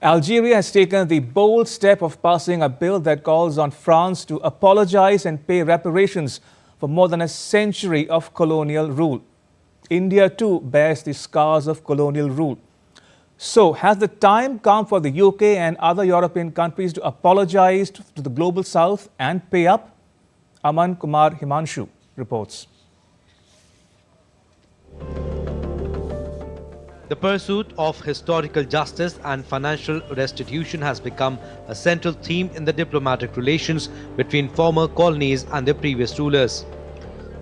Algeria has taken the bold step of passing a bill that calls on France to apologize and pay reparations for more than a century of colonial rule. India too bears the scars of colonial rule. So, has the time come for the UK and other European countries to apologize to the global south and pay up? Aman Kumar Himanshu reports. The pursuit of historical justice and financial restitution has become a central theme in the diplomatic relations between former colonies and their previous rulers.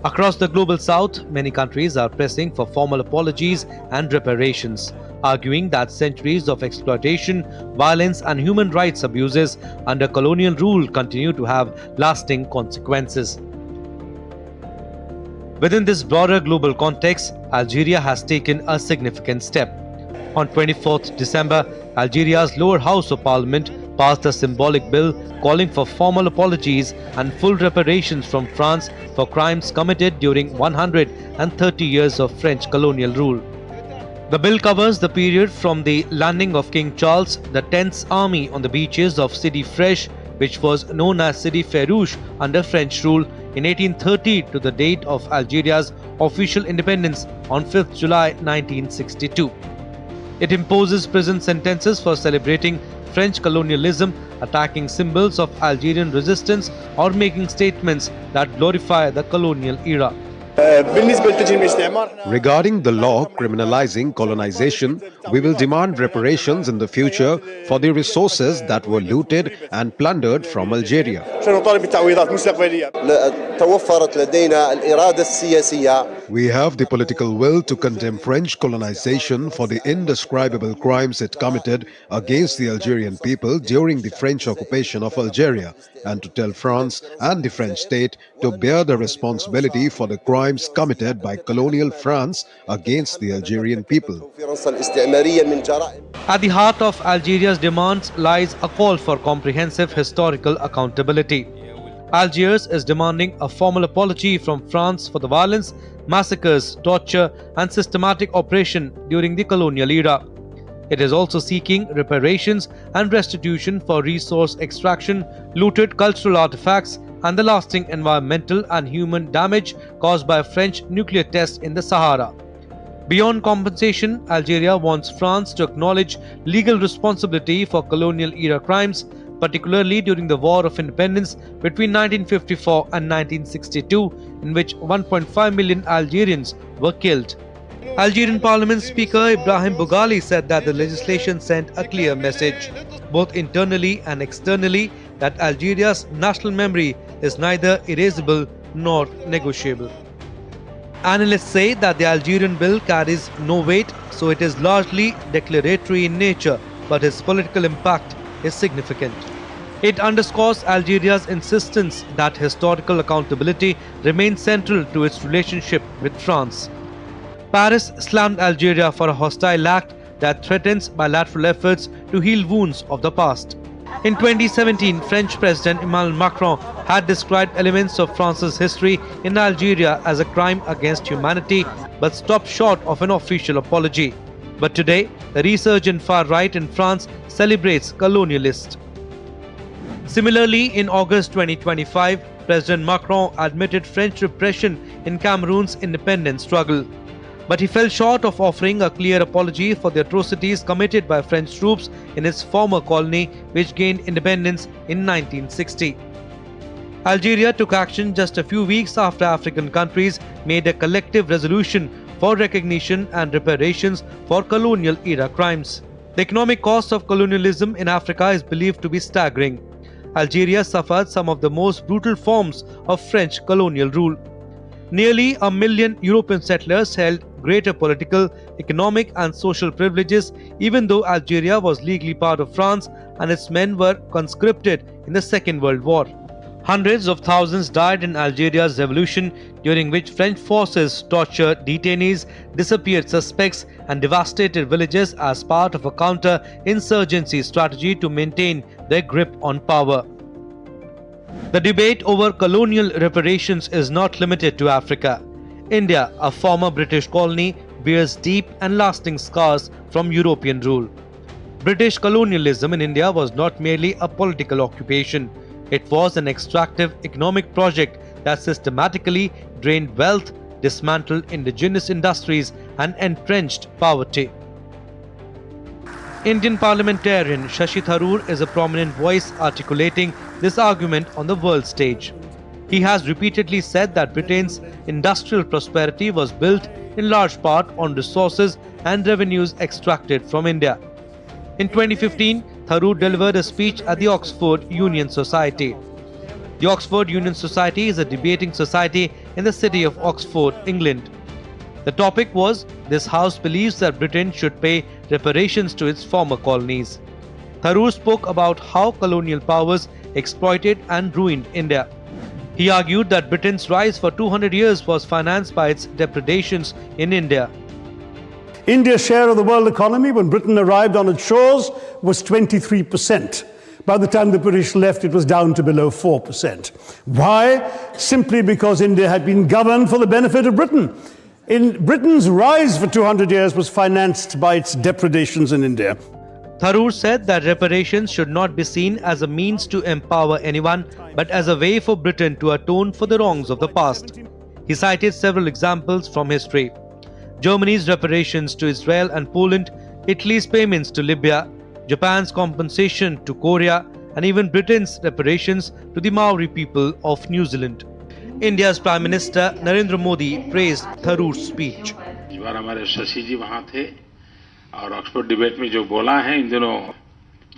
Across the global south, many countries are pressing for formal apologies and reparations, arguing that centuries of exploitation, violence and human rights abuses under colonial rule continue to have lasting consequences. Within this broader global context, Algeria has taken a significant step. On 24th December, Algeria's lower house of parliament passed a symbolic bill calling for formal apologies and full reparations from France for crimes committed during 130 years of French colonial rule. The bill covers the period from the landing of King Charles X's army on the beaches of Sidi Fresh, which was known as Sidi Farouche under French rule, in 1830 to the date of Algeria's official independence on 5th July 1962. It imposes prison sentences for celebrating French colonialism, attacking symbols of Algerian resistance or making statements that glorify the colonial era. Regarding the law criminalizing colonization, we will demand reparations in the future for the resources that were looted and plundered from Algeria. We have the political will to condemn French colonization for the indescribable crimes it committed against the Algerian people during the French occupation of Algeria, and to tell France and the French state to bear the responsibility for the crimes committed by colonial France against the Algerian people. At the heart of Algeria's demands lies a call for comprehensive historical accountability. Algiers is demanding a formal apology from France for the violence, massacres, torture and systematic oppression during the colonial era. It is also seeking reparations and restitution for resource extraction, looted cultural artifacts and the lasting environmental and human damage caused by French nuclear tests in the Sahara. Beyond compensation, Algeria wants France to acknowledge legal responsibility for colonial-era crimes, particularly during the War of Independence between 1954 and 1962, in which 1.5 million Algerians were killed. Algerian Parliament Speaker Ibrahim Boughali said that the legislation sent a clear message, both internally and externally, that Algeria's national memory is neither erasable nor negotiable. Analysts say that the Algerian bill carries no weight, so it is largely declaratory in nature, but its political impact is significant. It underscores Algeria's insistence that historical accountability remains central to its relationship with France. Paris slammed Algeria for a hostile act that threatens bilateral efforts to heal wounds of the past. In 2017, French President Emmanuel Macron had described elements of France's history in Algeria as a crime against humanity, but stopped short of an official apology. But today, the resurgent far right in France celebrates colonialists. Similarly, in August 2025, President Macron admitted French repression in Cameroon's independence struggle. But he fell short of offering a clear apology for the atrocities committed by French troops in its former colony, which gained independence in 1960. Algeria took action just a few weeks after African countries made a collective resolution for recognition and reparations for colonial-era crimes. The economic cost of colonialism in Africa is believed to be staggering. Algeria suffered some of the most brutal forms of French colonial rule. Nearly 1 million European settlers held greater political, economic and social privileges, even though Algeria was legally part of France and its men were conscripted in the Second World War. Hundreds of thousands died in Algeria's revolution, during which French forces tortured detainees, disappeared suspects and devastated villages as part of a counter-insurgency strategy to maintain their grip on power. The debate over colonial reparations is not limited to Africa. India, a former British colony, bears deep and lasting scars from European rule. British colonialism in India was not merely a political occupation. It was an extractive economic project that systematically drained wealth, dismantled indigenous industries, and entrenched poverty. Indian parliamentarian Shashi Tharoor is a prominent voice articulating this argument on the world stage. He has repeatedly said that Britain's industrial prosperity was built in large part on resources and revenues extracted from India. In 2015, Tharoor delivered a speech at the Oxford Union Society. The Oxford Union Society is a debating society in the city of Oxford, England. The topic was, "This House believes that Britain should pay reparations to its former colonies." Tharoor spoke about how colonial powers exploited and ruined India. He argued that Britain's rise for 200 years was financed by its depredations in India. India's share of the world economy when Britain arrived on its shores was 23%. By the time the British left, it was down to below 4%. Why? Simply because India had been governed for the benefit of Britain. Britain's rise for 200 years was financed by its depredations in India. Tharoor said that reparations should not be seen as a means to empower anyone, but as a way for Britain to atone for the wrongs of the past. He cited several examples from history: Germany's reparations to Israel and Poland, Italy's payments to Libya, Japan's compensation to Korea, and even Britain's reparations to the Maori people of New Zealand. India's Prime Minister Narendra Modi praised Tharoor's speech. इस बार हमारे शशि जी वहाँ थे और Oxford debate में जो बोला है इन दिनों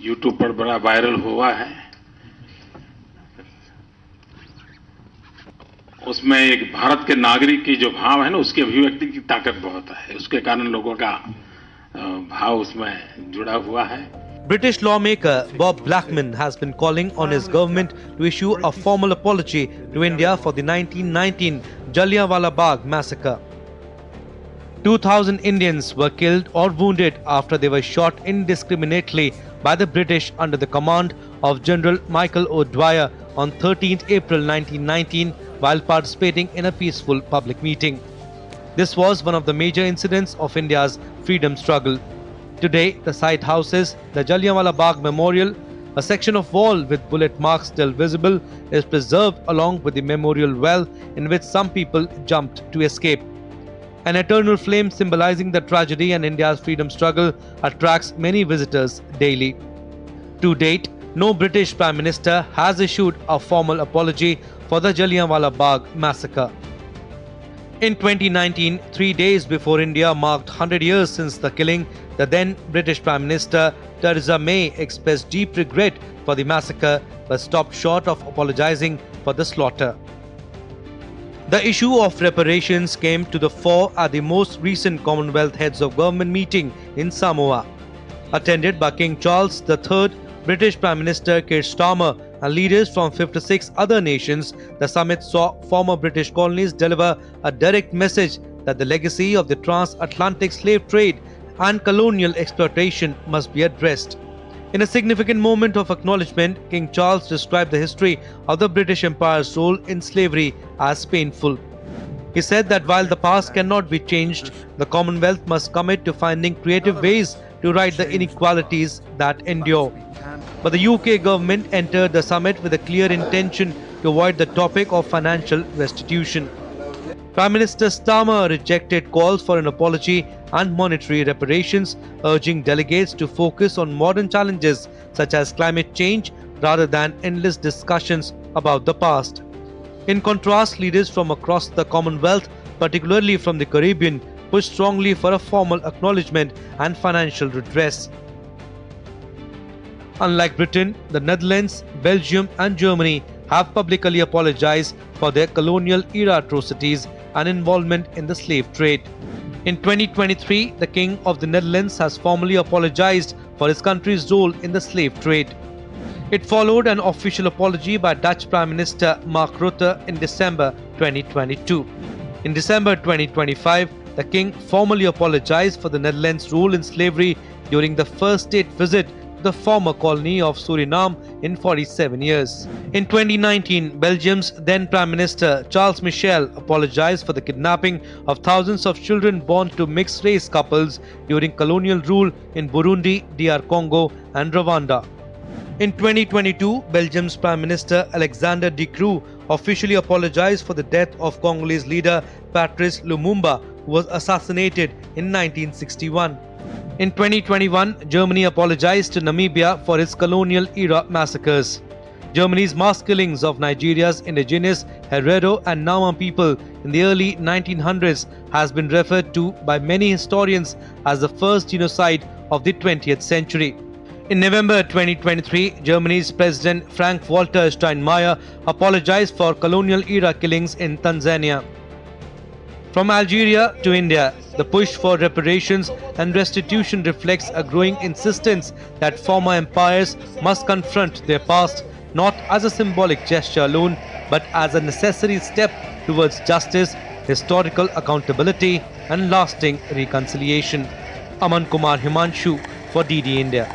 यूट्यूब पर बड़ा वायरल हुआ है, उसमें एक भारत के नागरिक की जो भाव है ना, उसकी अभिव्यक्ति की ताकत बहुत है, उसके कारण लोगों का भाव उसमें जुड़ा हुआ है. British lawmaker Bob Blackman has been calling on his government to issue a formal apology to India for the 1919 Jallianwala Bagh massacre. 2,000 Indians were killed or wounded after they were shot indiscriminately by the British under the command of General Michael O'Dwyer on 13th April 1919 while participating in a peaceful public meeting. This was one of the major incidents of India's freedom struggle. Today, the site houses the Jallianwala Bagh Memorial. A section of wall with bullet marks still visible is preserved along with the memorial well in which some people jumped to escape. An eternal flame symbolizing the tragedy and India's freedom struggle attracts many visitors daily. To date, no British Prime Minister has issued a formal apology for the Jallianwala Bagh massacre. In 2019, 3 days before India marked 100 years since the killing, the then British Prime Minister Theresa May expressed deep regret for the massacre but stopped short of apologizing for the slaughter. The issue of reparations came to the fore at the most recent Commonwealth Heads of Government meeting in Samoa. Attended by King Charles III, British Prime Minister Keir Starmer, and leaders from 56 other nations, the summit saw former British colonies deliver a direct message that the legacy of the transatlantic slave trade and colonial exploitation must be addressed. In a significant moment of acknowledgement, King Charles described the history of the British Empire's role in slavery as painful. He said that while the past cannot be changed, the Commonwealth must commit to finding creative ways to right the inequalities that endure. But the UK government entered the summit with a clear intention to avoid the topic of financial restitution. Prime Minister Starmer rejected calls for an apology and monetary reparations, urging delegates to focus on modern challenges such as climate change rather than endless discussions about the past. In contrast, leaders from across the Commonwealth, particularly from the Caribbean, pushed strongly for a formal acknowledgement and financial redress. Unlike Britain, the Netherlands, Belgium and Germany have publicly apologized for their colonial-era atrocities and involvement in the slave trade. In 2023, the King of the Netherlands has formally apologized for his country's role in the slave trade. It followed an official apology by Dutch Prime Minister Mark Rutte in December 2022. In December 2025, the King formally apologized for the Netherlands' role in slavery during the first state visit the former colony of Suriname in 47 years. In 2019, Belgium's then Prime Minister Charles Michel apologized for the kidnapping of thousands of children born to mixed-race couples during colonial rule in Burundi, DR Congo and Rwanda. In 2022, Belgium's Prime Minister Alexander De Croo officially apologized for the death of Congolese leader Patrice Lumumba, who was assassinated in 1961. In 2021, Germany apologized to Namibia for its colonial-era massacres. Germany's mass killings of Nigeria's indigenous Herero and Nama people in the early 1900s has been referred to by many historians as the first genocide of the 20th century. In November 2023, Germany's President Frank-Walter Steinmeier apologized for colonial-era killings in Tanzania. From Algeria to India, the push for reparations and restitution reflects a growing insistence that former empires must confront their past not as a symbolic gesture alone, but as a necessary step towards justice, historical accountability and lasting reconciliation. Aman Kumar Himanshu for DD India.